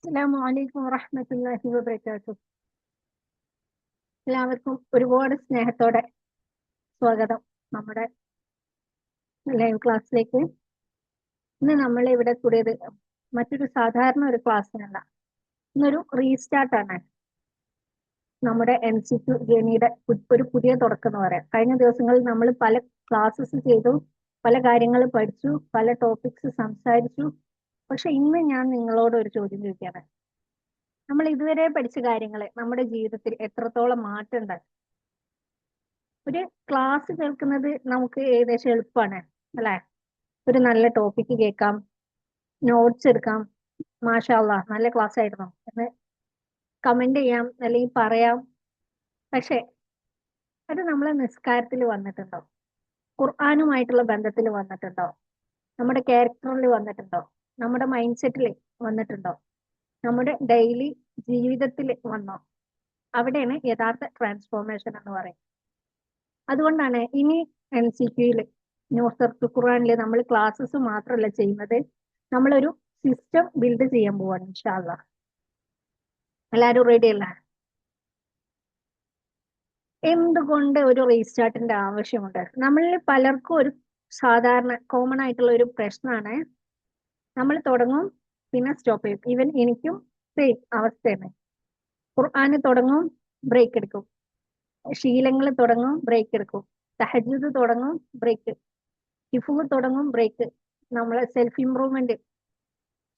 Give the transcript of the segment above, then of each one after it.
അസ്സലാമു അലൈക്കും വറഹ്മത്തുള്ളാഹി വബറകാതുഹു. എല്ലാവർക്കും ഒരുപാട് സ്നേഹത്തോടെ സ്വാഗതം നമ്മുടെ ലൈവ് ക്ലാസ്സിലേക്ക്. ഇന്ന് നമ്മൾ ഇവിടെ കൂടിയത് മറ്റൊരു സാധാരണ ഒരു ക്ലാസ്സിനല്ല, ഇന്നൊരു റീസ്റ്റാർട്ടാണ്. നമ്മുടെ MCQ ജേണിയുടെ ഒരു പുതിയ തുടക്കം എന്ന് പറയാം. കഴിഞ്ഞ ദിവസങ്ങളിൽ നമ്മൾ പല ക്ലാസ്സസ് ചെയ്തു, പല കാര്യങ്ങൾ പഠിച്ചു, പല ടോപ്പിക്സ് സംസാരിച്ചു. പക്ഷെ ഇന്ന് ഞാൻ നിങ്ങളോട് ഒരു ചോദ്യം ചോദിക്കുകയാണ്. നമ്മൾ ഇതുവരെ പഠിച്ച കാര്യങ്ങൾ നമ്മുടെ ജീവിതത്തിൽ എത്രത്തോളം മാറ്റം ഉണ്ടായി? ഒരു ക്ലാസ് കേൾക്കുന്നത് നമുക്ക് ഏകദേശം എളുപ്പമാണ് അല്ലെ? ഒരു നല്ല ടോപ്പിക്ക് കേൾക്കാം, നോട്ട്സ് എടുക്കാം, മാഷാ അല്ലാഹ് നല്ല ക്ലാസ് ആയിരുന്നു എന്ന് കമന്റ് ചെയ്യാം അല്ലെങ്കിൽ പറയാം. പക്ഷെ അത് നമ്മളെ നിസ്കാരത്തിൽ വന്നിട്ടുണ്ടോ? ഖുർആനുമായിട്ടുള്ള ബന്ധത്തിൽ വന്നിട്ടുണ്ടോ? നമ്മുടെ ക്യാരക്ടറിൽ വന്നിട്ടുണ്ടോ? നമ്മുടെ മൈൻഡ് സെറ്റിൽ വന്നിട്ടുണ്ടോ? നമ്മുടെ ഡെയിലി ജീവിതത്തിൽ വന്നോ? അവിടെയാണ് യഥാർത്ഥ ട്രാൻസ്ഫോർമേഷൻ എന്ന് പറയുന്നത്. അതുകൊണ്ടാണ് ഇനി MCQയിൽ ന്യൂസ് ഖുർആനിൽ നമ്മൾ ക്ലാസ്സസ് മാത്രമല്ല ചെയ്യുന്നത്, നമ്മളൊരു സിസ്റ്റം ബിൽഡ് ചെയ്യാൻ പോവാണ് ഇൻഷാ അല്ലാഹ്. എല്ലാവരും റെഡി അല്ല? എന്തുകൊണ്ട് ഒരു റീസ്റ്റാർട്ടിന്റെ ആവശ്യമുണ്ട്? നമ്മളിൽ പലർക്കും ഒരു സാധാരണ കോമൺ ആയിട്ടുള്ള ഒരു പ്രശ്നമാണ്, നമ്മൾ തുടങ്ങും പിന്നെ സ്റ്റോപ്പ് ചെയ്യും. ഈവൻ എനിക്കും സെയിം അവസ്ഥയാണ്. ഖുർആന് തുടങ്ങും, ബ്രേക്ക് എടുക്കും. ശീലങ്ങൾ തുടങ്ങും, ബ്രേക്ക് എടുക്കും. തഹജ്ജുദ് തുടങ്ങും, ബ്രേക്ക്. ഹിഫ്ള് തുടങ്ങും, ബ്രേക്ക്. നമ്മളെ സെൽഫ് ഇംപ്രൂവ്മെന്റ്,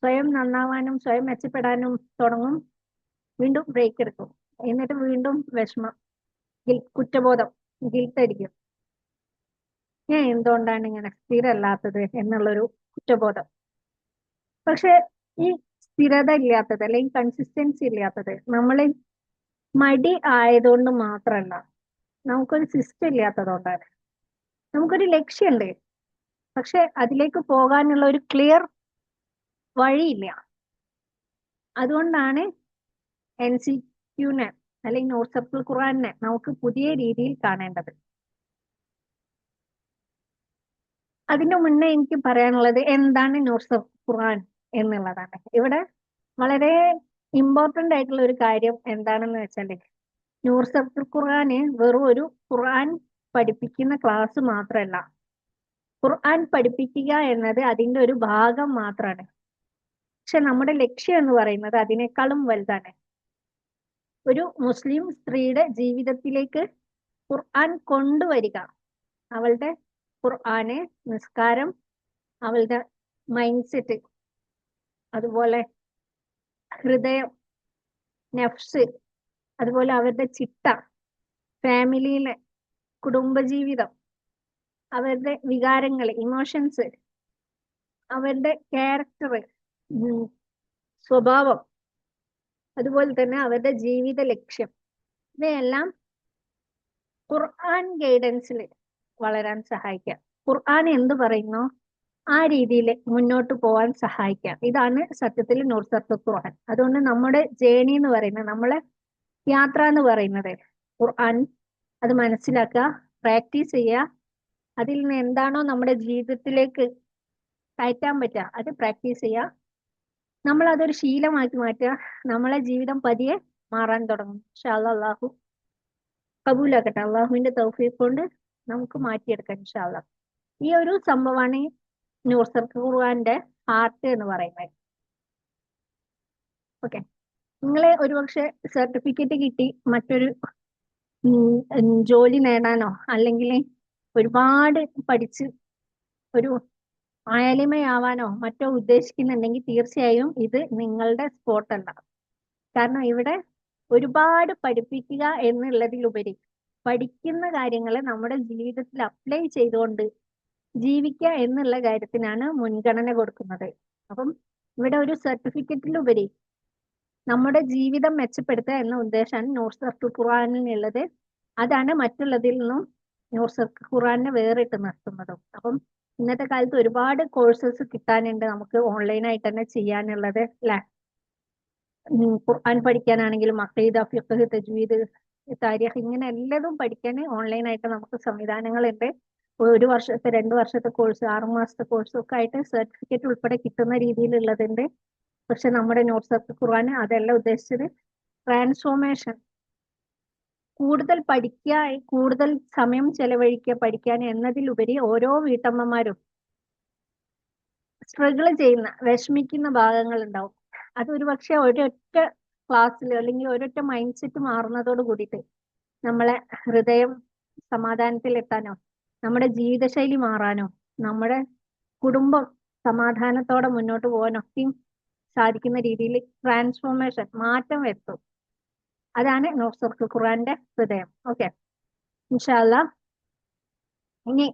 സ്വയം നന്നാവാനും സ്വയം മെച്ചപ്പെടാനും തുടങ്ങും, വീണ്ടും ബ്രേക്ക് എടുക്കും. എന്നിട്ട് വീണ്ടും വിഷമം, കുറ്റബോധം, ഗിൽട്ട് അടിക്കും. ഞാൻ എന്തുകൊണ്ടാണ് ഇങ്ങനെ സ്ഥിരമല്ലാത്തത് എന്നുള്ളൊരു കുറ്റബോധം. പക്ഷെ ഈ സ്ഥിരത ഇല്ലാത്തത് അല്ലെങ്കിൽ കൺസിസ്റ്റൻസി ഇല്ലാത്തത് നമ്മളെ മടി ആയതുകൊണ്ട് മാത്രമല്ല, നമുക്കൊരു സിസ്റ്റം ഇല്ലാത്തതുകൊണ്ടാണ്. നമുക്കൊരു ലക്ഷ്യമുണ്ട്, പക്ഷെ അതിലേക്ക് പോകാനുള്ള ഒരു ക്ലിയർ വഴിയില്ല. അതുകൊണ്ടാണ് MCQനെ അല്ലെങ്കിൽ നൂർസത്തുൽ ഖുർആനെ നമുക്ക് പുതിയ രീതിയിൽ കാണേണ്ടത്. അതിനു മുന്നേ എനിക്ക് പറയാനുള്ളത് എന്താണ് നൂർസത്തുൽ ഖുർആൻ എന്നുള്ളതാണ്. ഇവിടെ വളരെ ഇമ്പോർട്ടന്റ് ആയിട്ടുള്ള ഒരു കാര്യം എന്താണെന്ന് വെച്ചാൽ, നൂർസത്തുൽ ഖുർആന് വെറും ഒരു ഖുർആൻ പഠിപ്പിക്കുന്ന ക്ലാസ് മാത്രമല്ല. ഖുർആൻ പഠിപ്പിക്കുക എന്നത് അതിന്റെ ഒരു ഭാഗം മാത്രമാണ്. പക്ഷെ നമ്മുടെ ലക്ഷ്യം എന്ന് പറയുന്നത് അതിനേക്കാളും വലുതാണ്. ഒരു മുസ്ലിം സ്ത്രീയുടെ ജീവിതത്തിലേക്ക് ഖുർആൻ കൊണ്ടുവരിക. അവളുടെ ഖുർആന്, നിസ്കാരം, അവളുടെ മൈൻഡ് സെറ്റ്, അതുപോലെ ഹൃദയം, നഫ്സ്, അതുപോലെ അവരുടെ ചിട്ട, ഫാമിലിയിലെ കുടുംബജീവിതം, അവരുടെ വികാരങ്ങൾ, ഇമോഷൻസ്, അവരുടെ ക്യാരക്ടർ, സ്വഭാവം, അതുപോലെ തന്നെ അവരുടെ ജീവിത ലക്ഷ്യം, ഇവയെല്ലാം ഖുർആൻ ഗൈഡൻസിൽ വളരാൻ സഹായിക്കാം. ഖുർആൻ എന്ത് പറയുന്നോ ആ രീതിയിൽ മുന്നോട്ട് പോകാൻ സഹായിക്കാം. ഇതാണ് സത്യത്തിൽ നൂർസത്തുൽ ഖുർആൻ. അതുകൊണ്ട് നമ്മുടെ ജേണി എന്ന് പറയുന്നത്, നമ്മളെ യാത്ര എന്ന് പറയുന്നത് ഖുർആൻ, അത് മനസ്സിലാക്കുക, പ്രാക്ടീസ് ചെയ്യുക. അതിൽ നിന്ന് എന്താണോ നമ്മുടെ ജീവിതത്തിലേക്ക് കയറ്റാൻ പറ്റുക അത് പ്രാക്ടീസ് ചെയ്യുക. നമ്മൾ അതൊരു ശീലമാക്കി മാറ്റുക. നമ്മളെ ജീവിതം പതിയെ മാറാൻ തുടങ്ങും. ഇൻഷാ അല്ലാഹ് അള്ളാഹു കബൂലാക്കട്ടെ. അള്ളാഹുവിന്റെ തൗഫീഖ് കൊണ്ട് നമുക്ക് മാറ്റിയെടുക്കാം ഇൻഷാ അല്ലാഹ്. ഈ ഒരു സംഭവമാണ് ഈ നൂർസത്തുൽ ഖുർആന്റെ ഹാർട്ട് എന്ന് പറയുന്നത്. ഓക്കെ, നിങ്ങളെ ഒരുപക്ഷെ സർട്ടിഫിക്കറ്റ് കിട്ടി മറ്റൊരു ജോലി നേടാനോ അല്ലെങ്കിൽ ഒരുപാട് പഠിച്ച് ഒരു ആയാലിമയാവാനോ മറ്റോ ഉദ്ദേശിക്കുന്നുണ്ടെങ്കിൽ തീർച്ചയായും ഇത് നിങ്ങളുടെ സ്പോട്ടല്ല. കാരണം ഇവിടെ ഒരുപാട് പഠിപ്പിക്കുക എന്നുള്ളതിലുപരി പഠിക്കുന്ന കാര്യങ്ങൾ നമ്മുടെ ജീവിതത്തിൽ അപ്ലൈ ചെയ്തുകൊണ്ട് ജീവിക്കുക എന്നുള്ള കാര്യത്തിനാണ് മുൻഗണന കൊടുക്കുന്നത്. അപ്പം ഇവിടെ ഒരു സർട്ടിഫിക്കറ്റിലുപരി നമ്മുടെ ജീവിതം മെച്ചപ്പെടുത്തുക എന്ന ഉദ്ദേശമാണ് നൂർസത്തുൽ ഖുർആനിനുള്ളത്. അതാണ് മറ്റുള്ളതിൽ നിന്നും നൂർസത്തുൽ ഖുർആനെ വേറിട്ട് നിർത്തുന്നതും. അപ്പം ഇന്നത്തെ കാലത്ത് ഒരുപാട് കോഴ്സസ് കിട്ടാനുണ്ട് നമുക്ക് ഓൺലൈനായിട്ട് തന്നെ ചെയ്യാനുള്ളത് അല്ലെ? ഖുർആൻ പഠിക്കാനാണെങ്കിലും അഖീദ, ഫിഖ്ഹ്, തജ്വീദ്, താരിഖ്, ഇങ്ങനെ എല്ലാതും പഠിക്കാൻ ഓൺലൈനായിട്ട് നമുക്ക് സംവിധാനങ്ങളുണ്ട്. ഒരു വർഷത്തെ 2 വർഷത്തെ കോഴ്സ്, 6 മാസത്തെ കോഴ്സ് ഒക്കെ ആയിട്ട് സർട്ടിഫിക്കറ്റ് ഉൾപ്പെടെ കിട്ടുന്ന രീതിയിലുള്ളതുണ്ട്. പക്ഷെ നമ്മുടെ നോട്ട്സ് ഓഫ് ഖുർആൻ അതല്ല ഉദ്ദേശിച്ചത്. ട്രാൻസ്ഫോർമേഷൻ, കൂടുതൽ പഠിക്കുക, കൂടുതൽ സമയം ചെലവഴിക്കുക പഠിക്കാൻ എന്നതിലുപരി ഓരോ വീട്ടമ്മമാരും സ്ട്രഗിൾ ചെയ്യുന്ന, വിഷമിക്കുന്ന ഭാഗങ്ങൾ ഉണ്ടാവും. അത് ഒരുപക്ഷെ ഒരൊറ്റ ക്ലാസ്സിൽ അല്ലെങ്കിൽ ഒരൊറ്റ മൈൻഡ് സെറ്റ് മാറുന്നതോട് കൂടിയിട്ട് നമ്മളെ ഹൃദയം സമാധാനത്തിൽ എത്താനോ, നമ്മുടെ ജീവിതശൈലി മാറാനോ, നമ്മുടെ കുടുംബം സമാധാനത്തോടെ മുന്നോട്ട് പോകാനൊക്കെയും സാധിക്കുന്ന രീതിയിൽ ട്രാൻസ്ഫോർമേഷൻ, മാറ്റം വരുത്തും. അതാണ് നോട്ട്സ് ഓഫ് ഖുർആന്റെ ഹൃദയം. ഓക്കെ, ഇൻഷാ അല്ലാ. ഇനി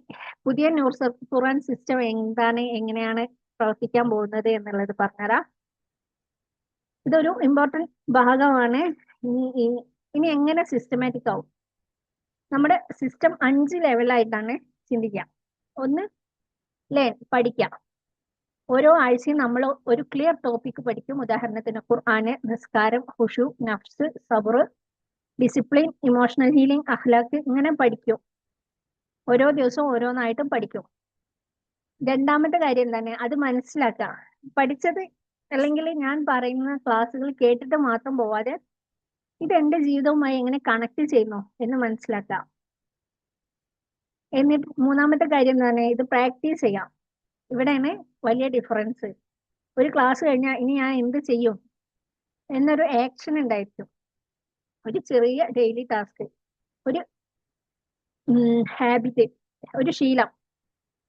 പുതിയ നോട്ട്സ് ഓഫ് ഖുർആൻ സിസ്റ്റം എന്താണ്, എങ്ങനെയാണ് പ്രവർത്തിക്കാൻ പോകുന്നത് എന്നുള്ളത് പറഞ്ഞുതരാം. ഇതൊരു ഇമ്പോർട്ടന്റ് ഭാഗമാണ്. ഇനി എങ്ങനെ സിസ്റ്റമാറ്റിക് ആവും? നമ്മുടെ സിസ്റ്റം 5 ലെവലായിട്ടാണ് ചിന്തിക്കുക. ഒന്ന്, ലേൺ, പഠിക്കാം. ഓരോ ആഴ്ചയും നമ്മൾ ഒരു ക്ലിയർ ടോപ്പിക് പഠിക്കും. ഉദാഹരണത്തിന് ഖുർആന്, നിസ്കാരം, ഖുശു, നഫ്സ്, സബർ, ഡിസിപ്ലിൻ, ഇമോഷണൽ ഹീലിംഗ്, അഖ്ലാഖ്, ഇങ്ങനെ പഠിക്കും. ഓരോ ദിവസവും ഓരോന്നായിട്ടും പഠിക്കും. രണ്ടാമത്തെ കാര്യം എന്താണ്? അത് മനസ്സിലാക്കുക. പഠിച്ചത് അല്ലെങ്കിൽ ഞാൻ പറയുന്ന ക്ലാസ്സുകൾ കേട്ടിട്ട് മാത്രം പോവാതെ ഇത് എന്റെ ജീവിതവുമായി എങ്ങനെ കണക്ട് ചെയ്യുന്നു എന്ന് മനസ്സിലാക്കാം. എന്നിട്ട് മൂന്നാമത്തെ കാര്യം എന്താണ്? ഇത് പ്രാക്ടീസ് ചെയ്യാം. ഇവിടെയാണ് വലിയ ഡിഫറൻസ്. ഒരു ക്ലാസ് കഴിഞ്ഞാൽ ഇനി ഞാൻ എന്ത് ചെയ്യും എന്നൊരു ആക്ഷൻ ഉണ്ടായിരിക്കും. ഒരു ചെറിയ ഡെയിലി ടാസ്ക്, ഒരു ഹാബിറ്റ്, ഒരു ശീലം,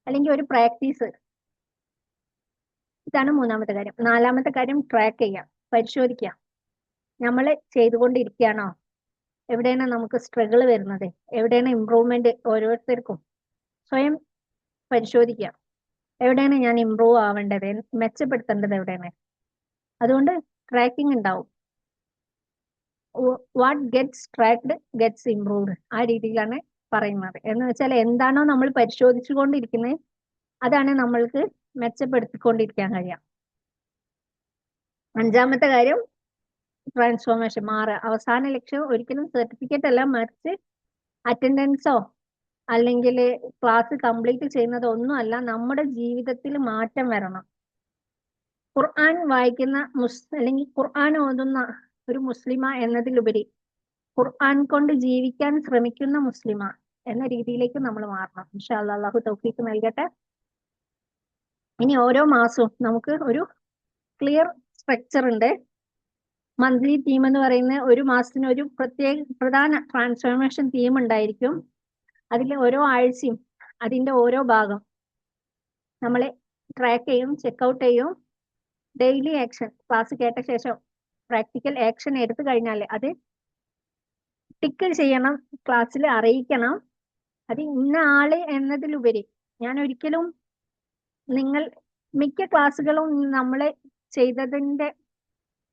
അല്ലെങ്കിൽ ഒരു പ്രാക്ടീസ്. ഇതാണ് മൂന്നാമത്തെ കാര്യം. നാലാമത്തെ കാര്യം ട്രാക്ക് ചെയ്യാം, പരിശോധിക്കാം. നമ്മൾ ചെയ്തുകൊണ്ടിരിക്കുകയാണോ? എവിടെയാണ് നമുക്ക് സ്ട്രഗിൾ വരുന്നത്? എവിടെയാണ് ഇമ്പ്രൂവ്മെന്റ്? ഓരോരുത്തർക്കും സ്വയം പരിശോധിക്കാം. എവിടെയാണ് ഞാൻ ഇമ്പ്രൂവ് ആവേണ്ടത്, മെച്ചപ്പെടുത്തേണ്ടത് എവിടെയാണ്? അതുകൊണ്ട് ട്രാക്കിംഗ് ഉണ്ടാവും. What gets tracked gets improved, ആ രീതിയിലാണ് പറയുന്നത്. എന്ന് വെച്ചാൽ എന്താണോ നമ്മൾ പരിശോധിച്ചുകൊണ്ടിരിക്കുന്നത് അതാണ് നമ്മൾക്ക് മെച്ചപ്പെടുത്തിക്കൊണ്ടിരിക്കാൻ കഴിയാം. അഞ്ചാമത്തെ കാര്യം ട്രാൻസ്ഫോർമേഷൻ, മാറുക. അവസാന ലക്ഷ്യം ഒരിക്കലും സർട്ടിഫിക്കറ്റ് അല്ല, മറിച്ച് അറ്റൻഡൻസോ അല്ലെങ്കിൽ ക്ലാസ് കംപ്ലീറ്റ് ചെയ്യുന്നതോ ഒന്നും അല്ല, നമ്മുടെ ജീവിതത്തിൽ മാറ്റം വരണം. ഖുർആൻ വായിക്കുന്ന അല്ലെങ്കിൽ ഖുർആൻ ഓതുന്ന ഒരു മുസ്ലിമ എന്നതിലുപരി ഖുർആൻ കൊണ്ട് ജീവിക്കാൻ ശ്രമിക്കുന്ന മുസ്ലിമ എന്ന രീതിയിലേക്ക് നമ്മൾ മാറണം. ഇൻഷാ അല്ലാഹ്, അല്ലാഹു തൗഫീഖ് നൽകട്ടെ. ഇനി ഓരോ മാസവും നമുക്ക് ഒരു ക്ലിയർ സ്ട്രക്ചർ ഉണ്ട്. മന്ത്ലി തീം എന്ന് പറയുന്ന ഒരു മാസത്തിന് ഒരു പ്രധാന ട്രാൻസ്ഫോർമേഷൻ തീം ഉണ്ടായിരിക്കും. അതിൽ ഓരോ ആഴ്ചയും അതിന്റെ ഓരോ ഭാഗം നമ്മൾ ട്രാക്ക് ചെയ്യും, ചെക്ക്ഔട്ട് ചെയ്യും. ഡെയിലി ആക്ഷൻ, ക്ലാസ് കേട്ട ശേഷം പ്രാക്ടിക്കൽ ആക്ഷൻ എടുത്തു കഴിഞ്ഞാൽ അത് ടിക്ക് ചെയ്യണം, ക്ലാസ്സിൽ അറിയിക്കണം. അത് ഇന്ന ആള് എന്നതിലുപരി ഞാൻ ഒരിക്കലും, നിങ്ങൾ മിക്ക ക്ലാസ്സുകളും നമ്മൾ ചെയ്തതിന്റെ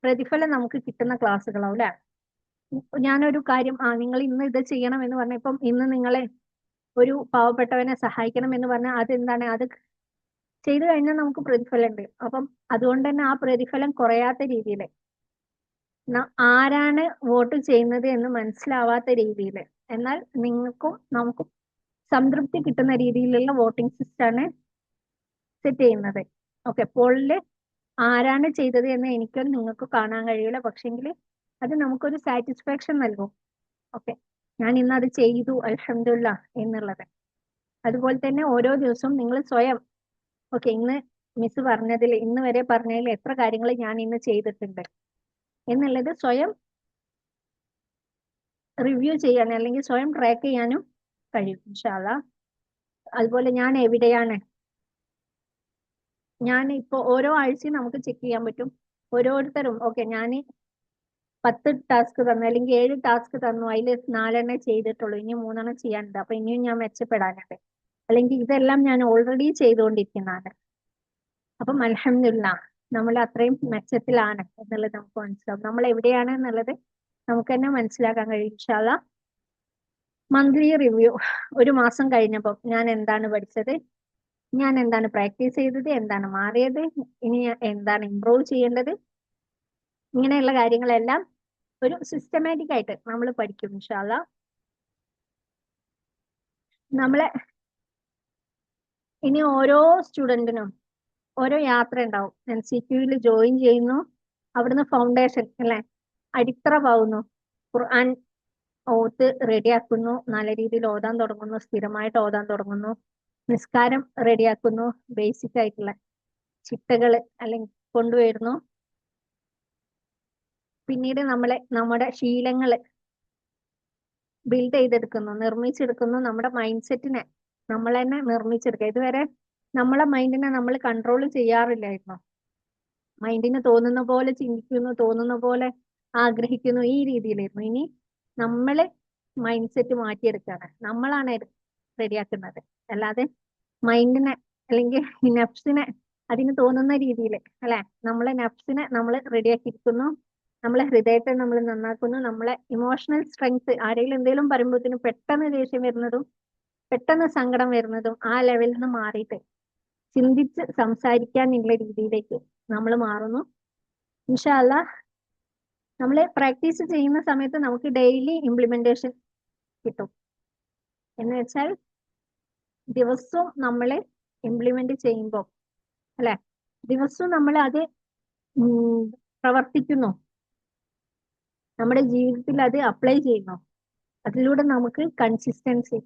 പ്രതിഫലം നമുക്ക് കിട്ടുന്ന ക്ലാസ്സുകളാവും അല്ലെ. ഞാനൊരു കാര്യം, നിങ്ങൾ ഇന്ന് ഇത് ചെയ്യണം എന്ന് പറഞ്ഞ, ഇപ്പം ഇന്ന് നിങ്ങളെ ഒരു പാവപ്പെട്ടവനെ സഹായിക്കണം എന്ന് പറഞ്ഞാൽ അതെന്താണ്? അത് ചെയ്തു കഴിഞ്ഞാൽ നമുക്ക് പ്രതിഫലം ഉണ്ട്. അപ്പം അതുകൊണ്ട് തന്നെ ആ പ്രതിഫലം കുറയാത്ത രീതിയിൽ, ആരാണ് വോട്ട് ചെയ്യുന്നത് എന്ന് മനസ്സിലാവാത്ത രീതിയിൽ, എന്നാൽ നിങ്ങൾക്കും നമുക്കും സംതൃപ്തി കിട്ടുന്ന രീതിയിലുള്ള വോട്ടിംഗ് സിസ്റ്റം ആണ് സെറ്റ് ചെയ്യുന്നത്. ഓക്കെ, പോളില് ആരാണ് ചെയ്തത് എന്ന് എനിക്കോ നിങ്ങൾക്ക് കാണാൻ കഴിയില്ല, പക്ഷെങ്കിൽ അത് നമുക്കൊരു സാറ്റിസ്ഫാക്ഷൻ നൽകും. ഓക്കെ, ഞാൻ ഇന്ന് അത് ചെയ്തു അൽഹംദുലില്ലാഹ് എന്നുള്ളത്. അതുപോലെ തന്നെ ഓരോ ദിവസവും നിങ്ങൾ സ്വയം, ഓക്കെ, ഇന്ന് മിസ് പറഞ്ഞതിൽ, ഇന്ന് വരെ പറഞ്ഞതിൽ എത്ര കാര്യങ്ങൾ ഞാൻ ഇന്ന് ചെയ്തിട്ടുണ്ട് എന്നുള്ളത് സ്വയം റിവ്യൂ ചെയ്യാൻ അല്ലെങ്കിൽ സ്വയം ട്രാക്ക് ചെയ്യാനും കഴിയും ഇൻഷാ അല്ലാഹ്. അതുപോലെ ഞാൻ എവിടെയാണ്, ഞാൻ ഇപ്പോൾ ഓരോ ആഴ്ചയും നമുക്ക് ചെക്ക് ചെയ്യാൻ പറ്റും. ഓരോരുത്തരും ഓക്കെ, ഞാൻ 10 ടാസ്ക് തന്നു അല്ലെങ്കിൽ 7 ടാസ്ക് തന്നു, അതിൽ 4 ചെയ്തിട്ടുള്ളൂ, ഇനി 3 ചെയ്യാനുണ്ട്, അപ്പൊ ഇനിയും ഞാൻ മെച്ചപ്പെടാനുണ്ട്. അല്ലെങ്കിൽ ഇതെല്ലാം ഞാൻ ഓൾറെഡി ചെയ്തുകൊണ്ടിരിക്കുന്നതാണ്. അപ്പം അൽഹംദുലില്ലാഹ് നമ്മൾ അത്രയും മെച്ചത്തിലാണ് എന്നുള്ളത് നമുക്ക് മനസ്സിലാവും. നമ്മൾ എവിടെയാണ് എന്നുള്ളത് നമുക്ക് തന്നെ മനസ്സിലാക്കാൻ കഴിയും ഇൻഷാ അല്ലാഹ്. മന്ത്ലി റിവ്യൂ, ഒരു മാസം കഴിഞ്ഞപ്പോൾ ഞാൻ എന്താണ് പഠിച്ചത്, ഞാൻ എന്താണ് പ്രാക്ടീസ് ചെയ്തത്, എന്താണ് മാറിയത്, ഇനി എന്താണ് ഇംപ്രൂവ് ചെയ്യേണ്ടത്, ഇങ്ങനെയുള്ള കാര്യങ്ങളെല്ലാം ഒരു സിസ്റ്റമാറ്റിക് ആയിട്ട് നമ്മൾ പഠിക്കും ഇൻഷാ അല്ലാഹ്. നമ്മളെ ഇനി ഓരോ സ്റ്റുഡന്റിനും ഓരോ യാത്ര ഉണ്ടാവും. NCQയിൽ ജോയിൻ ചെയ്യുന്നു, അവിടുന്ന് ഫൗണ്ടേഷൻ അല്ലെ, അടിത്തറ പാവുന്നു, ഖുർആൻ ഓത്ത് റെഡിയാക്കുന്നു, നല്ല രീതിയിൽ ഓതാൻ തുടങ്ങുന്നു, സ്ഥിരമായിട്ട് ഓതാൻ തുടങ്ങുന്നു, നിസ്കാരം റെഡിയാക്കുന്നു, ബേസിക് ആയിട്ടുള്ള ചിട്ടകള് അല്ലെങ്കിൽ കൊണ്ടുവരുന്നു. പിന്നീട് നമ്മുടെ ശീലങ്ങള് ബിൽഡ് ചെയ്തെടുക്കുന്നു, നിർമ്മിച്ചെടുക്കുന്നു. നമ്മുടെ മൈൻഡ് സെറ്റിനെ നമ്മൾ തന്നെ നിർമ്മിച്ചെടുക്കുക. ഇതുവരെ നമ്മളെ മൈൻഡിനെ നമ്മൾ കൺട്രോൾ ചെയ്യാറില്ലായിരുന്നു. മൈൻഡിന് തോന്നുന്ന പോലെ ചിന്തിക്കുന്നു, തോന്നുന്ന പോലെ ആഗ്രഹിക്കുന്നു, ഈ രീതിയിലായിരുന്നു. ഇനി നമ്മള് മൈൻഡ് സെറ്റ് മാറ്റിയെടുക്കുകയാണ്. നമ്മളാണ് റെഡിയാക്കുന്നത്. അല്ലാതെ മൈൻഡിനെ അല്ലെങ്കിൽ നഫ്സിനെ അതിന് തോന്നുന്ന രീതിയിൽ അല്ലെ, നമ്മളെ നഫ്സിനെ നമ്മൾ റെഡിയാക്കിയിരിക്കുന്നു, നമ്മളെ ഹൃദയത്തെ നമ്മൾ നന്നാക്കുന്നു. നമ്മളെ ഇമോഷണൽ സ്ട്രെങ്ത്, ആരെങ്കിലും എന്തെങ്കിലും പറയുമ്പോഴത്തേനും പെട്ടെന്ന് ദേഷ്യം വരുന്നതും പെട്ടെന്ന് സങ്കടം വരുന്നതും ആ ലെവലിൽ നിന്ന് മാറിയിട്ട് ചിന്തിച്ച് സംസാരിക്കാനുള്ള രീതിയിലേക്ക് നമ്മൾ മാറുന്നു. ഇൻഷാ അല്ലാഹ് നമ്മൾ പ്രാക്ടീസ് ചെയ്യുന്ന സമയത്ത് നമുക്ക് ഡെയിലി ഇംപ്ലിമെന്റേഷൻ കിട്ടും. എന്ന് വെച്ചാൽ ദിവസവും നമ്മൾ ഇംപ്ലിമെന്റ് ചെയ്യുമ്പോൾ അല്ലെ, ദിവസവും നമ്മൾ അത് പ്രവർത്തിക്കുന്നു, നമ്മുടെ ജീവിതത്തിൽ അത് അപ്ലൈ ചെയ്യുന്നു. അതിലൂടെ നമുക്ക് കൺസിസ്റ്റൻസി,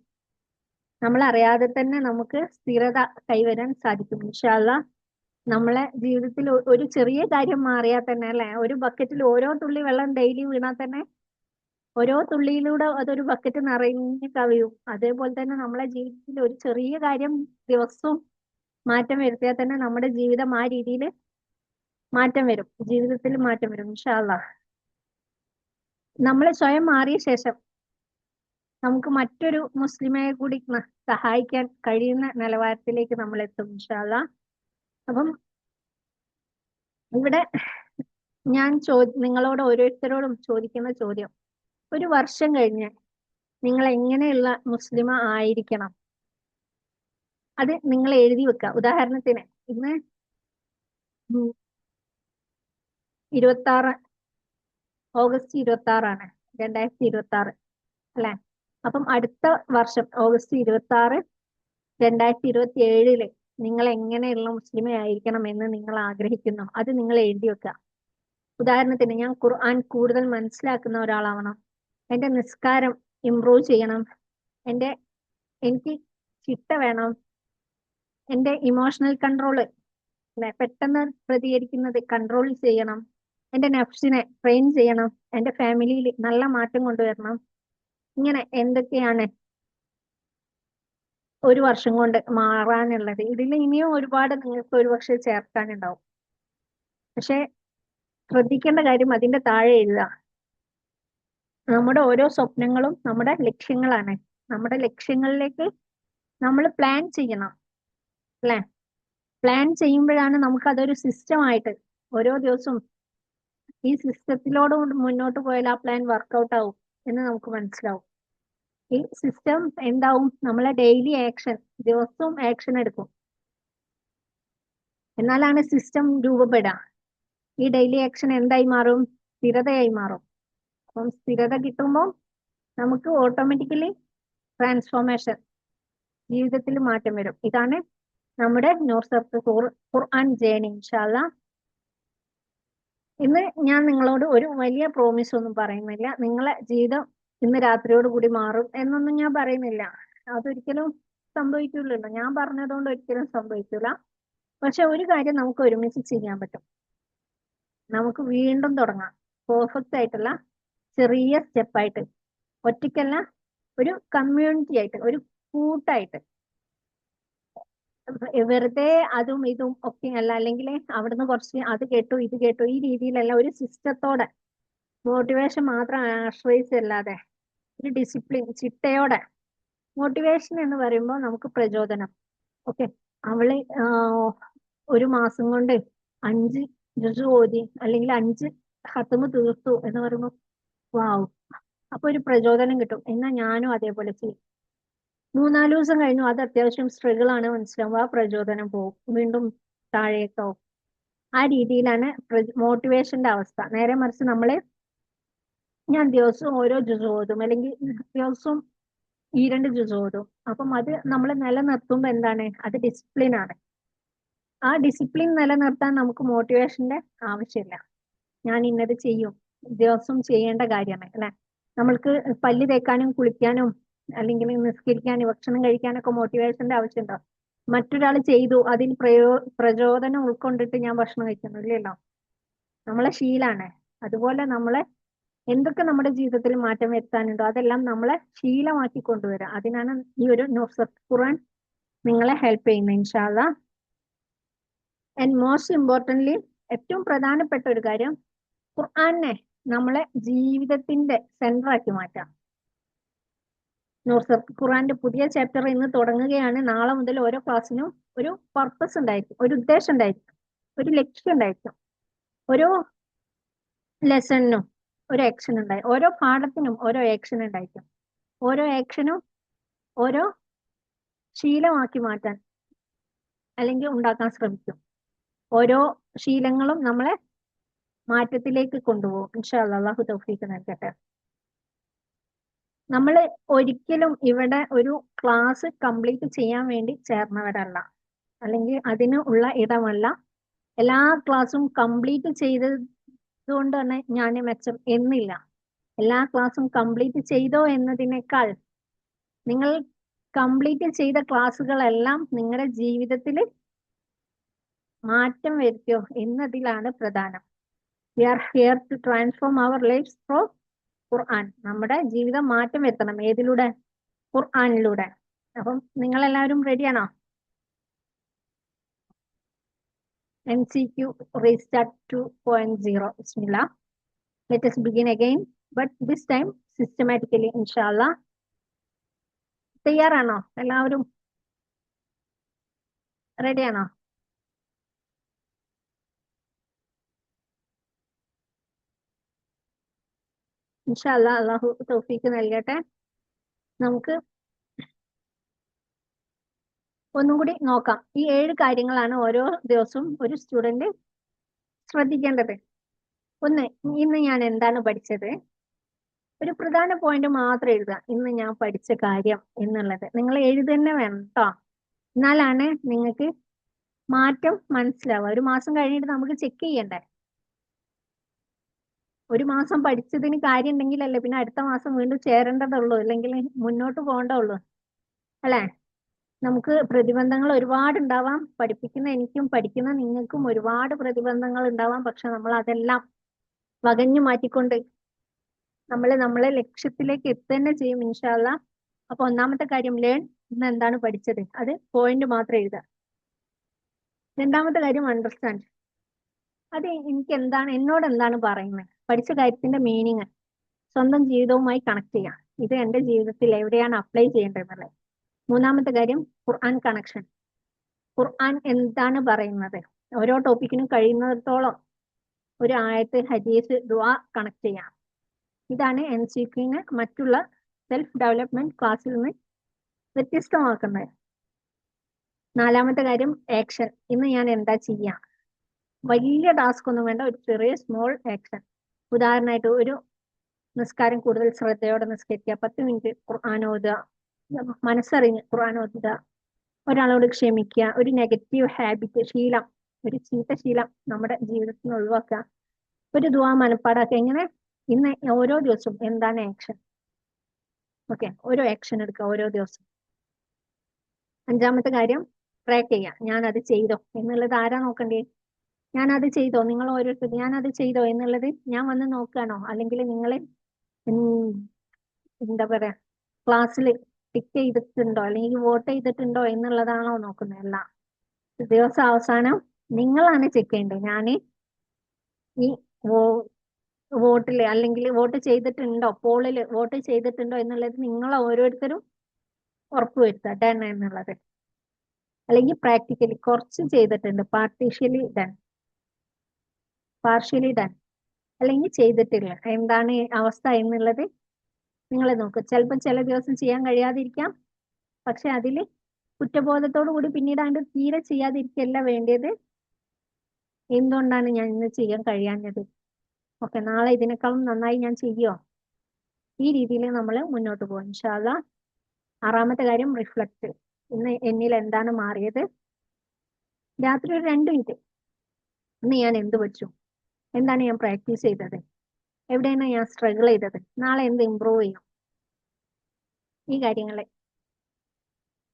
നമ്മൾ അറിയാതെ തന്നെ നമുക്ക് സ്ഥിരത കൈവരാൻ സാധിക്കും. ഇൻഷാ അല്ലാഹ് നമ്മളെ ജീവിതത്തിൽ ഒരു ചെറിയ കാര്യം മാറിയാൽ തന്നെ അല്ലെ, ഒരു ബക്കറ്റിൽ ഓരോ തുള്ളി വെള്ളം ഡെയിലി വീണാൽ തന്നെ ഓരോ തുള്ളിയിലൂടെ അതൊരു ബക്കറ്റ് നിറഞ്ഞ് കവിയും. അതേപോലെ തന്നെ നമ്മളെ ജീവിതത്തിൽ ഒരു ചെറിയ കാര്യം ദിവസവും മാറ്റം വരുത്തിയാൽ തന്നെ നമ്മുടെ ജീവിതം ആ രീതിയിൽ മാറ്റം വരും, ജീവിതത്തിൽ മാറ്റം വരും. ഇൻഷാ അല്ലാഹ് നമ്മൾ സ്വയം മാറിയ ശേഷം നമുക്ക് മറ്റൊരു മുസ്ലിമെ കൂടി സഹായിക്കാൻ കഴിയുന്ന നിലവാരത്തിലേക്ക് നമ്മൾ എത്തും ഇൻഷാ അല്ലാഹ്. അപ്പം ഇവിടെ ഞാൻ നിങ്ങളോട് ഓരോരുത്തരോടും ചോദിക്കുന്ന ചോദ്യം, ഒരു വർഷം കഴിഞ്ഞ് നിങ്ങൾ എങ്ങനെയുള്ള മുസ്ലിമ ആയിരിക്കണം, അത് നിങ്ങൾ എഴുതി വെക്കുക. ഉദാഹരണത്തിന് ഇന്ന് 26 ഓഗസ്റ്റ് 26 2026 അല്ലെ. അപ്പം അടുത്ത വർഷം ഓഗസ്റ്റ് 26 2027 നിങ്ങൾ എങ്ങനെയുള്ള മുസ്ലിമ ആയിരിക്കണം എന്ന് നിങ്ങൾ ആഗ്രഹിക്കുന്നു, അത് നിങ്ങൾ എഴുതി വെക്കുക. ഉദാഹരണത്തിന് ഞാൻ ഖുർആൻ കൂടുതൽ മനസ്സിലാക്കുന്ന ഒരാളാവണം, എന്റെ നിസ്കാരം ഇംപ്രൂവ് ചെയ്യണം, എനിക്ക് ചിട്ട വേണം, എന്റെ ഇമോഷണൽ കൺട്രോള് അല്ലെ, പെട്ടെന്ന് പ്രതികരിക്കുന്നത് കൺട്രോൾ ചെയ്യണം, എന്റെ നഫ്സിനെ ട്രെയിൻ ചെയ്യണം, എന്റെ ഫാമിലിയിൽ നല്ല മാറ്റം കൊണ്ടുവരണം. ഇങ്ങനെ എന്തൊക്കെയാണ് ഒരു വർഷം കൊണ്ട് മാറാനുള്ളത്? ഇതിൽ ഇനിയും ഒരുപാട് നിങ്ങൾക്ക് ഒരുപക്ഷെ ചേർക്കാനുണ്ടാവും. പക്ഷെ ശ്രദ്ധിക്കേണ്ട കാര്യം അതിന്റെ താഴെ എഴുതുക. നമ്മുടെ ഓരോ സ്വപ്നങ്ങളും നമ്മുടെ ലക്ഷ്യങ്ങളാണ്. നമ്മുടെ ലക്ഷ്യങ്ങളിലേക്ക് നമ്മൾ പ്ലാൻ ചെയ്യണം അല്ലെ. പ്ലാൻ ചെയ്യുമ്പോഴാണ് നമുക്ക് അതൊരു സിസ്റ്റമായിട്ട് ഓരോ ദിവസവും ഈ സിസ്റ്റത്തിലോട് മുന്നോട്ട് പോയാൽ ആ പ്ലാൻ വർക്കൗട്ട് ആവും എന്ന് നമുക്ക് മനസ്സിലാവും. ഈ സിസ്റ്റം എന്താവും, നമ്മളെ ഡെയിലി ആക്ഷൻ, ദിവസവും ആക്ഷൻ എടുക്കും, എന്നാലാണ് സിസ്റ്റം രൂപപ്പെടുക. ഈ ഡെയിലി ആക്ഷൻ എന്തായി മാറും? സ്ഥിരതയായി മാറും. അപ്പം സ്ഥിരത കിട്ടുമ്പോൾ നമുക്ക് ഓട്ടോമാറ്റിക്കലി ട്രാൻസ്ഫോർമേഷൻ, ജീവിതത്തിൽ മാറ്റം വരും. ഇതാണ് നമ്മുടെ നൂർ സർക്കിൾ ഖുർആൻ ജേണി. ഇൻഷാ അല്ലാഹ് ഇന്ന് ഞാൻ നിങ്ങളോട് ഒരു വലിയ പ്രോമിസ് ഒന്നും പറയുന്നില്ല, നിങ്ങളെ ജീവിതം ഇന്ന് രാത്രിയോട് കൂടി മാറും എന്നൊന്നും ഞാൻ പറയുന്നില്ല. അതൊരിക്കലും സംഭവിക്കില്ലല്ലോ, ഞാൻ പറഞ്ഞതുകൊണ്ട് ഒരിക്കലും സംഭവിക്കില്ല. പക്ഷെ ഒരു കാര്യം നമുക്ക് ഒരുമിച്ച് ചെയ്യാൻ പറ്റും. നമുക്ക് വീണ്ടും തുടങ്ങാം, പെർഫെക്റ്റ് ആയിട്ടുള്ള ചെറിയ സ്റ്റെപ്പായിട്ട്, ഒറ്റയ്ക്കല്ല, ഒരു കമ്മ്യൂണിറ്റി ആയിട്ട്, ഒരു കൂട്ടായിട്ട്. വെറുതെ അതും ഇതും ഒക്കെ അല്ല, അല്ലെങ്കിൽ അവിടുന്ന് കുറച്ച് അത് കേട്ടു ഇത് കേട്ടു, ഈ രീതിയിലല്ല, ഒരു സിസ്റ്റത്തോടെ, മോട്ടിവേഷൻ മാത്രം ആശ്രയിച്ചല്ലാതെ ഒരു ഡിസിപ്ലിൻ, ചിട്ടയോടെ. മോട്ടിവേഷൻ എന്ന് പറയുമ്പോൾ നമുക്ക് പ്രചോദനം. ഓക്കെ, അവള് ഒരു മാസം കൊണ്ട് 5 ജുസ് ഓതി അല്ലെങ്കിൽ 5 ഖത്മ് തീർത്തു എന്ന് പറയുമ്പോൾ വാവ്, അപ്പൊ ഒരു പ്രചോദനം കിട്ടും. എന്നാൽ ഞാനും അതേപോലെ ചെയ്യും. 3-4 ദിവസം കഴിഞ്ഞു, അത് അത്യാവശ്യം സ്ട്രഗിൾ ആണ് മനസ്സിലാവും, ആ പ്രചോദനം പോകും, വീണ്ടും താഴേക്കാവും. ആ രീതിയിലാണ് മോട്ടിവേഷന്റെ അവസ്ഥ. നേരെ മറിച്ച് ഞാൻ ദിവസവും ഓരോ ജുസ് ഓതും, അല്ലെങ്കിൽ ദിവസവും 2 ജുസ് ഓതും. അപ്പം അത് നമ്മൾ നിലനിർത്തുമ്പോൾ എന്താണ്, അത് ഡിസിപ്ലിൻ ആണ്. ആ ഡിസിപ്ലിൻ നിലനിർത്താൻ നമുക്ക് മോട്ടിവേഷന്റെ ആവശ്യമില്ല. ഞാൻ ഇന്നത് ചെയ്യും, ദിവസം ചെയ്യേണ്ട കാര്യമാണ് അല്ലെ. നമ്മൾക്ക് പല്ല് തേക്കാനും കുളിക്കാനും അല്ലെങ്കിൽ നിസ്കരിക്കാനും ഭക്ഷണം കഴിക്കാനൊക്കെ മോട്ടിവേഷന്റെ ആവശ്യമുണ്ടോ? മറ്റൊരാൾ ചെയ്തു അതിൽ പ്രചോദനം ഉൾക്കൊണ്ടിട്ട് ഞാൻ ഭക്ഷണം കഴിക്കുന്നു, ഇല്ലല്ലോ. നമ്മളെ ശീലാണ്. അതുപോലെ നമ്മളെ എന്തൊക്കെ നമ്മുടെ ജീവിതത്തിൽ മാറ്റം വരുത്താനുണ്ടോ അതെല്ലാം നമ്മളെ ശീലമാക്കി കൊണ്ടുവരിക. അതിനാണ് ഈ ഒരു നുസ്രത്ത് ഖുർആൻ നിങ്ങളെ ഹെൽപ്പ് ചെയ്യുന്നത് ഇൻഷാ അല്ലാഹ്. ആൻഡ് മോസ്റ്റ് ഇമ്പോർട്ടൻ്റ്ലി, ഏറ്റവും പ്രധാനപ്പെട്ട ഒരു കാര്യം, ഖുർആനെ നമ്മളെ ജീവിതത്തിന്റെ സെന്റർ ആക്കി മാറ്റാം. നുസ്രത്ത് ഖുർആന്റെ പുതിയ ചാപ്റ്റർ ഇന്ന് തുടങ്ങുകയാണ്. നാളെ മുതൽ ഓരോ ക്ലാസ്സിനും ഒരു പർപ്പസ് ഉണ്ടായിരിക്കും, ഒരു ഉദ്ദേശം ഉണ്ടായിരിക്കും, ഒരു ലക്ഷ്യം ഉണ്ടായിരിക്കും. ഓരോ ലെസണിനും ഒരു ആക്ഷൻ ഉണ്ടായി, ഓരോ പാഠത്തിനും ഓരോ ആക്ഷൻ ഉണ്ടായിരിക്കും. ഓരോ ആക്ഷനും ഓരോ ശീലമാക്കി മാറ്റാൻ അല്ലെങ്കിൽ ഉണ്ടാക്കാൻ ശ്രമിക്കും. ഓരോ ശീലങ്ങളും നമ്മളെ മാറ്റത്തിലേക്ക് കൊണ്ടുപോകും. ഇൻഷാ അല്ലാഹ്, അല്ലാഹു തൗഫീഖ് നൽകട്ടെ. നമ്മൾ ഒരിക്കലും ഇവിടെ ഒരു ക്ലാസ് കംപ്ലീറ്റ് ചെയ്യാൻ വേണ്ടി ചേർന്നവരല്ല, അല്ലെങ്കിൽ അതിന് ഉള്ള ഇടമല്ല. എല്ലാ ക്ലാസ്സും കംപ്ലീറ്റ് ചെയ്തതുകൊണ്ട് തന്നെ ഞാൻ മെച്ചം എന്നില്ല. എല്ലാ ക്ലാസ്സും കംപ്ലീറ്റ് ചെയ്തോ എന്നതിനേക്കാൾ നിങ്ങൾ കംപ്ലീറ്റ് ചെയ്ത ക്ലാസ്സുകളെല്ലാം നിങ്ങളുടെ ജീവിതത്തിൽ മാറ്റം വരുത്തിയോ എന്നതിലാണ് പ്രധാനം. We are here to transform our lifes through Quran. നമ്മുടെ ജീവിതം മാറ്റം വരുത്തണം. ഏതിലൂടെ? ഖുർആനിലൂടെ. അപ്പം നിങ്ങൾ എല്ലാവരും റെഡിയാണോ? MCQ restart 2.0. Bismillah. Let us begin again, but this time systematically, inshallah. തയ്യാറാണോ എല്ലാവരും? റെഡിയാണോ? ഇൻഷാല്ലാ, അള്ളാഹു തൗഫീക്ക് നൽകട്ടെ. നമുക്ക് ഒന്നും കൂടി നോക്കാം. ഈ 7 കാര്യങ്ങളാണ് ഓരോ ദിവസവും ഒരു സ്റ്റുഡന്റ് ശ്രദ്ധിക്കേണ്ടത്. ഒന്ന്, ഇന്ന് ഞാൻ എന്താണ് പഠിച്ചത്? ഒരു പ്രധാന പോയിന്റ് മാത്രം എഴുതുക, ഇന്ന് ഞാൻ പഠിച്ച കാര്യം എന്നുള്ളത്. നിങ്ങൾ എഴുതി തന്നെ വേണം കേട്ടോ. എന്നാലാണ് നിങ്ങൾക്ക് മാറ്റം മനസ്സിലാവുക. ഒരു മാസം കഴിഞ്ഞിട്ട് നമുക്ക് ചെക്ക് ചെയ്യണ്ടേ? ഒരു മാസം പഠിച്ചതിന് കാര്യം ഉണ്ടെങ്കിലല്ലേ പിന്നെ അടുത്ത മാസം വീണ്ടും ചേരേണ്ടതുള്ളൂ, അല്ലെങ്കിൽ മുന്നോട്ട് പോകേണ്ടതുള്ളൂ അല്ലെ. നമുക്ക് പ്രതിബന്ധങ്ങൾ ഒരുപാട് ഉണ്ടാവാം. പഠിപ്പിക്കുന്ന എനിക്കും പഠിക്കുന്ന നിങ്ങൾക്കും ഒരുപാട് പ്രതിബന്ധങ്ങൾ ഉണ്ടാവാം. പക്ഷെ നമ്മൾ അതെല്ലാം വകഞ്ഞു മാറ്റിക്കൊണ്ട് നമ്മളെ ലക്ഷ്യത്തിലേക്ക് എത്തുതന്നെ ചെയ്യും ഇൻഷാ അല്ലാ. അപ്പൊ ഒന്നാമത്തെ കാര്യം, ലേൺ. ഇന്ന് എന്താണ് പഠിച്ചത്, അത് പോയിന്റ് മാത്രം എഴുതുക. രണ്ടാമത്തെ കാര്യം, അണ്ടർസ്റ്റാൻഡ്. അത് എനിക്ക് എന്താണ്, എന്നോട് എന്താണ് പറയുന്നത്, പഠിച്ച കാര്യത്തിന്റെ മീനിങ് സ്വന്തം ജീവിതവുമായി കണക്ട് ചെയ്യാം. ഇത് എന്റെ ജീവിതത്തിൽ എവിടെയാണ് അപ്ലൈ ചെയ്യേണ്ടതെന്നുള്ളത്. മൂന്നാമത്തെ കാര്യം, ഖുർആൻ കണക്ഷൻ. ഖുർആൻ എന്താണ് പറയുന്നത്? ഓരോ ടോപ്പിക്കിനും കഴിയുന്നിടത്തോളം ഒരു ആയത്ത്, ഹദീസ്, ദുആ കണക്ട് ചെയ്യാം. ഇതാണ് MCQനെ മറ്റുള്ള സെൽഫ് ഡെവലപ്മെന്റ് ക്ലാസ്സിൽ നിന്ന് വ്യത്യസ്തമാക്കുന്നത്. നാലാമത്തെ കാര്യം, ആക്ഷൻ. ഇന്ന് ഞാൻ എന്താ ചെയ്യാം? വലിയ ടാസ്ക് ഒന്നും വേണ്ട, ഒരു ചെറിയ സ്മോൾ ആക്ഷൻ. ഉദാഹരണമായിട്ട് ഒരു നിസ്കാരം കൂടുതൽ ശ്രദ്ധയോടെ നിസ്കരിക്കുക, 10 മിനിറ്റ് ഖുർആൻ ഓതുക, മനസ്സറിഞ്ഞ് ഖുർആൻ ഓതുക, ഒരാളോട് ക്ഷമിക്കുക, ഒരു നെഗറ്റീവ് ഹാബിറ്റ്, ശീലം, ഒരു ചീത്ത ശീലം നമ്മുടെ ജീവിതത്തിൽ നിന്ന് ഒഴിവാക്കുക, ഒരു ദുആ മനപ്പാടാക്കുക. ഇങ്ങനെ ഇന്ന് ഓരോ ദിവസവും എന്താണ് ആക്ഷൻ? ഓക്കെ, ഓരോ ആക്ഷൻ എടുക്കുക ഓരോ ദിവസവും. അഞ്ചാമത്തെ കാര്യം, ട്രാക്ക് ചെയ്യാം. ഞാൻ അത് ചെയ്തോ എന്നുള്ളത് ആരാ നോക്കണ്ടേ? ഞാൻ അത് ചെയ്തോ? നിങ്ങൾ ഓരോരുത്തർ ഞാൻ അത് ചെയ്തോ എന്നുള്ളത് ഞാൻ വന്ന് നോക്കുകയാണോ? അല്ലെങ്കിൽ നിങ്ങൾ എന്താ പറയാ, ക്ലാസ്സിൽ ടിക്ക് ചെയ്തിട്ടുണ്ടോ അല്ലെങ്കിൽ വോട്ട് ചെയ്തിട്ടുണ്ടോ എന്നുള്ളതാണോ നോക്കുന്നത്? അല്ല, ദിവസം അവസാനം നിങ്ങളാണ് ചെക്ക് ചെയ്യേണ്ടത്. ഞാൻ ഈ വോട്ടിൽ അല്ലെങ്കിൽ വോട്ട് ചെയ്തിട്ടുണ്ടോ, പോളിൽ വോട്ട് ചെയ്തിട്ടുണ്ടോ എന്നുള്ളത് നിങ്ങൾ ഓരോരുത്തരും ഉറപ്പുവരുത്തുക, ഡൺ എന്നുള്ളത്. അല്ലെങ്കിൽ പ്രാക്ടിക്കലി കുറച്ച് ചെയ്തിട്ടുണ്ട്, പാർഷ്യലി ഡൺ, അല്ലെങ്കിൽ ചെയ്തിട്ടില്ല, എന്താണ് അവസ്ഥ എന്നുള്ളത് നിങ്ങൾ നോക്കുക. ചിലപ്പോൾ ചില ദിവസം ചെയ്യാൻ കഴിയാതിരിക്കാം. പക്ഷെ അതിൽ കുറ്റബോധത്തോടു കൂടി പിന്നീട് അതിന്റെ തീരെ ചെയ്യാതിരിക്കല്ല വേണ്ടിയത്. എന്തുകൊണ്ടാണ് ഞാൻ ഇന്ന് ചെയ്യാൻ കഴിയാഞ്ഞത്? ഓക്കെ, നാളെ ഇതിനേക്കാളും നന്നായി ഞാൻ ചെയ്യോ? ഈ രീതിയിൽ നമ്മൾ മുന്നോട്ട് പോകും ഇൻഷാ അല്ലാ. ആറാമത്തെ കാര്യം, റിഫ്ലക്ട്. ഇന്ന് എന്നിൽ എന്താണ് മാറിയത്? രാത്രി ഒരു 2 മിനിറ്റ്. ഇന്ന് ഞാൻ എന്ത് പഠിച്ചു, എന്താണ് ഞാൻ പ്രാക്ടീസ് ചെയ്തത്, എവിടെയാണ് ഞാൻ സ്ട്രഗിൾ ചെയ്തത്, നാളെ എന്ത് ഇമ്പ്രൂവ് ചെയ്യും, ഈ കാര്യങ്ങളെ.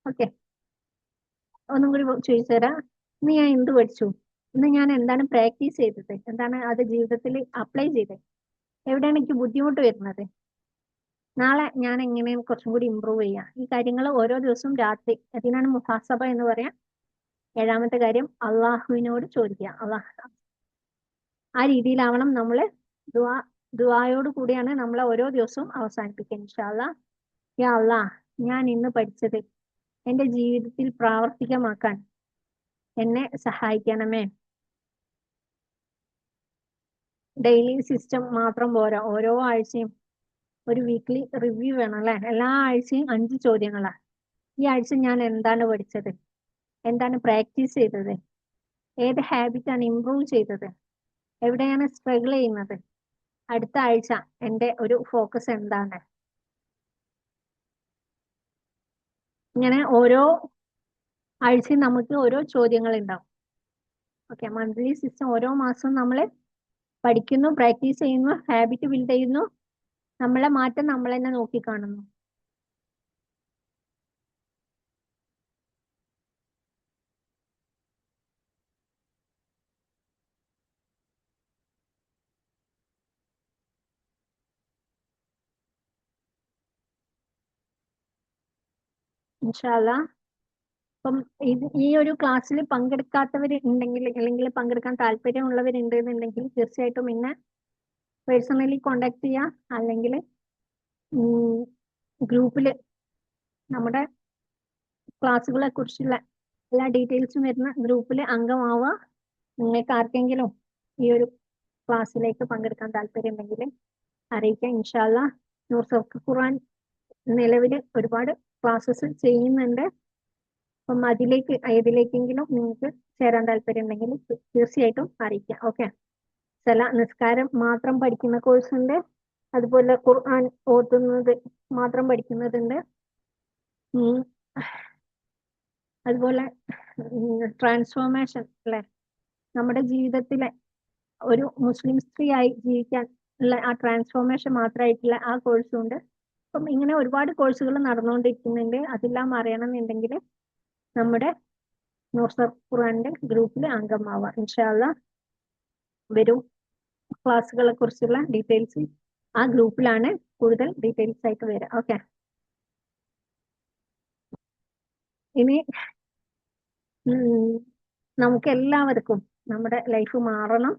ഓക്കെ, ഒന്നും കൂടി ചോദിച്ചു തരാം. ഇന്ന് ഞാൻ എന്ത് പഠിച്ചു, ഇന്ന് ഞാൻ എന്താണ് പ്രാക്ടീസ് ചെയ്തത്, എന്താണ് അത് ജീവിതത്തിൽ അപ്ലൈ ചെയ്തത്, എവിടെയാണ് എനിക്ക് ബുദ്ധിമുട്ട് വരുന്നത്, നാളെ ഞാൻ എങ്ങനെ കുറച്ചും കൂടി ഇമ്പ്രൂവ് ചെയ്യാം. ഈ കാര്യങ്ങൾ ഓരോ ദിവസവും രാത്രി, അതിനാണ് മുഹാസബ എന്ന് പറയാം. 7ാമത്തെ കാര്യം അള്ളാഹുവിനോട് ചോദിക്കുക. ആ രീതിയിലാവണം നമ്മൾ ദുആയോട് കൂടിയാണ് നമ്മൾ ഓരോ ദിവസവും അവസാനിപ്പിക്കുക. ഇൻഷാ അല്ലാ. യാ അല്ലാ, ഞാൻ ഇന്ന് പഠിച്ചത് എന്റെ ജീവിതത്തിൽ പ്രാവർത്തികമാക്കാൻ എന്നെ സഹായിക്കണമേ. ഡെയിലി സിസ്റ്റം മാത്രം പോരാ, ഓരോ ആഴ്ചയും ഒരു വീക്ക്ലി റിവ്യൂ വേണം അല്ലെ. എല്ലാ ആഴ്ചയും 5 ചോദ്യങ്ങളാ. ഈ ആഴ്ച ഞാൻ എന്താണ് പഠിച്ചത്, എന്താണ് പ്രാക്ടീസ് ചെയ്തത്, ഏത് ഹാബിറ്റാണ് ഇംപ്രൂവ് ചെയ്തത്, എവിടെയാണ് സ്ട്രഗിൾ ചെയ്യുന്നത്, അടുത്ത ആഴ്ച എൻ്റെ ഒരു ഫോക്കസ് എന്താണ്. ഇങ്ങനെ ഓരോ ആഴ്ചയും നമുക്ക് ഓരോ ചോദ്യങ്ങൾ ഉണ്ടാവും. ഓക്കെ, മന്ത്ലി സിസ്റ്റം ഓരോ മാസവും നമ്മൾ പഠിക്കുന്നു, പ്രാക്ടീസ് ചെയ്യുന്നു, ഹാബിറ്റ് ബിൽഡ് ചെയ്യുന്നു, നമ്മളെ മാറ്റം നമ്മൾ തന്നെ നോക്കിക്കാണുന്നു. ഇൻഷാ അല്ലാ. അപ്പം ഈ ഒരു ക്ലാസ്സിൽ പങ്കെടുക്കാത്തവർ ഉണ്ടെങ്കിൽ, അല്ലെങ്കിൽ പങ്കെടുക്കാൻ താല്പര്യമുള്ളവരുണ്ട് എന്നുണ്ടെങ്കിൽ തീർച്ചയായിട്ടും എന്നെ പേഴ്സണലി കോണ്ടാക്ട് ചെയ്യാം. അല്ലെങ്കിൽ ഗ്രൂപ്പിൽ നമ്മുടെ ക്ലാസ്സുകളെ കുറിച്ചുള്ള എല്ലാ ഡീറ്റെയിൽസും വരുന്ന ഗ്രൂപ്പിൽ അംഗമാവുക. നിങ്ങൾക്ക് ആർക്കെങ്കിലും ഈ ഒരു ക്ലാസ്സിലേക്ക് പങ്കെടുക്കാൻ താല്പര്യം ഉണ്ടെങ്കിൽ അറിയിക്കാം. ഇൻഷാ അല്ലാ. നൂർ സൗഖ് ഖുർആൻ നിലവിൽ ഒരുപാട് ക്ലാസ്സസ് ചെയ്യുന്നുണ്ട്. അപ്പം അതിലേക്ക് ഏതിലേക്കെങ്കിലും നിങ്ങൾക്ക് ചേരാൻ താല്പര്യം ഉണ്ടെങ്കിൽ തീർച്ചയായിട്ടും അറിയിക്കാം. ഓക്കെ, ചില നിസ്കാരം മാത്രം പഠിക്കുന്ന കോഴ്സ് ഉണ്ട്, അതുപോലെ ഖുർആൻ ഓതുന്നത് മാത്രം പഠിക്കുന്നതുണ്ട്, അതുപോലെ ട്രാൻസ്ഫോർമേഷൻ അല്ലെ, നമ്മുടെ ജീവിതത്തിലെ ഒരു മുസ്ലിം സ്ത്രീയായി ജീവിക്കാൻ ഉള്ള ആ ട്രാൻസ്ഫോർമേഷൻ മാത്രമായിട്ടുള്ള ആ കോഴ്സും ഉണ്ട്. അപ്പം ഇങ്ങനെ ഒരുപാട് കോഴ്സുകൾ നടന്നുകൊണ്ടിരിക്കുന്നുണ്ട്. അതെല്ലാം അറിയണമെന്നുണ്ടെങ്കിൽ നമ്മുടെ നൂർ സൗഖ് ഖുർആന്റെ ഗ്രൂപ്പിൽ അംഗമാവാം. ഇൻഷാ അല്ലാ. വരും ക്ലാസ്സുകളെ കുറിച്ചുള്ള ഡീറ്റെയിൽസ് ആ ഗ്രൂപ്പിലാണ് കൂടുതൽ ഡീറ്റെയിൽസ് ആയിട്ട് വരിക. ഓക്കെ, ഇനി നമുക്ക് എല്ലാവർക്കും നമ്മുടെ ലൈഫ് മാറണം.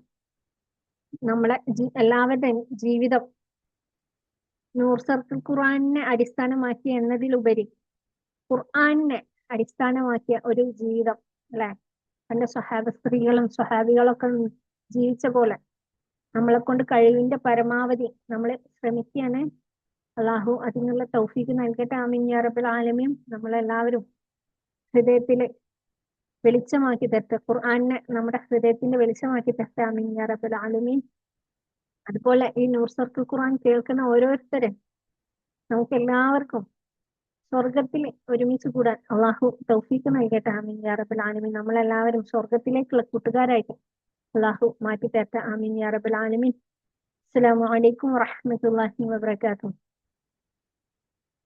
നമ്മളെ എല്ലാവരുടെയും ജീവിതം നൂർ സൗഖ് ഖുർആനെ അടിസ്ഥാനമാക്കി എന്നതിലുപരി ഖുർആനെ അടിസ്ഥാനമാക്കിയ ഒരു ജീവിതം അല്ലെ, പണ്ട് സ്വഹാബ സ്ത്രീകളും സ്വഹാബികളൊക്കെ ജീവിച്ച പോലെ നമ്മളെ കൊണ്ട് കഴിവിന്റെ പരമാവധി നമ്മൾ ശ്രമിക്കുകയാണ്. അള്ളാഹു അതിനുള്ള തൗഫീഖ് നൽകട്ടെ. ആമീൻ യാ റബ്ബൽ ആലമീൻ. നമ്മളെല്ലാവരും ഹൃദയത്തില് വെളിച്ചമാക്കി തരട്ടെ, ഖുർആനെ നമ്മുടെ ഹൃദയത്തിന്റെ വെളിച്ചമാക്കി തരട്ടെ. ആമീൻ യാ റബ്ബൽ ആലമീൻ. അതുപോലെ ഈ നൂർ സൗഖ് ഖുർആൻ കേൾക്കുന്ന ഓരോരുത്തരും നമുക്ക് എല്ലാവർക്കും സ്വർഗത്തിൽ ഒരുമിച്ച് കൂടാൻ അള്ളാഹു തൗഫീഖ് നൽകട്ടെ. ആമീൻ യാ റബ്ബൽ ആലമീൻ. നമ്മളെല്ലാവരും സ്വർഗത്തിലേക്കുള്ള കൂട്ടുകാരായിട്ട് അള്ളാഹു മാറ്റി തരട്ടെ. ആമീൻ യാ റബ്ബൽ ആലമീൻ. അസ്സലാമു അലൈക്കും വറഹ്മത്തുള്ളാഹി വബറകാതുഹു.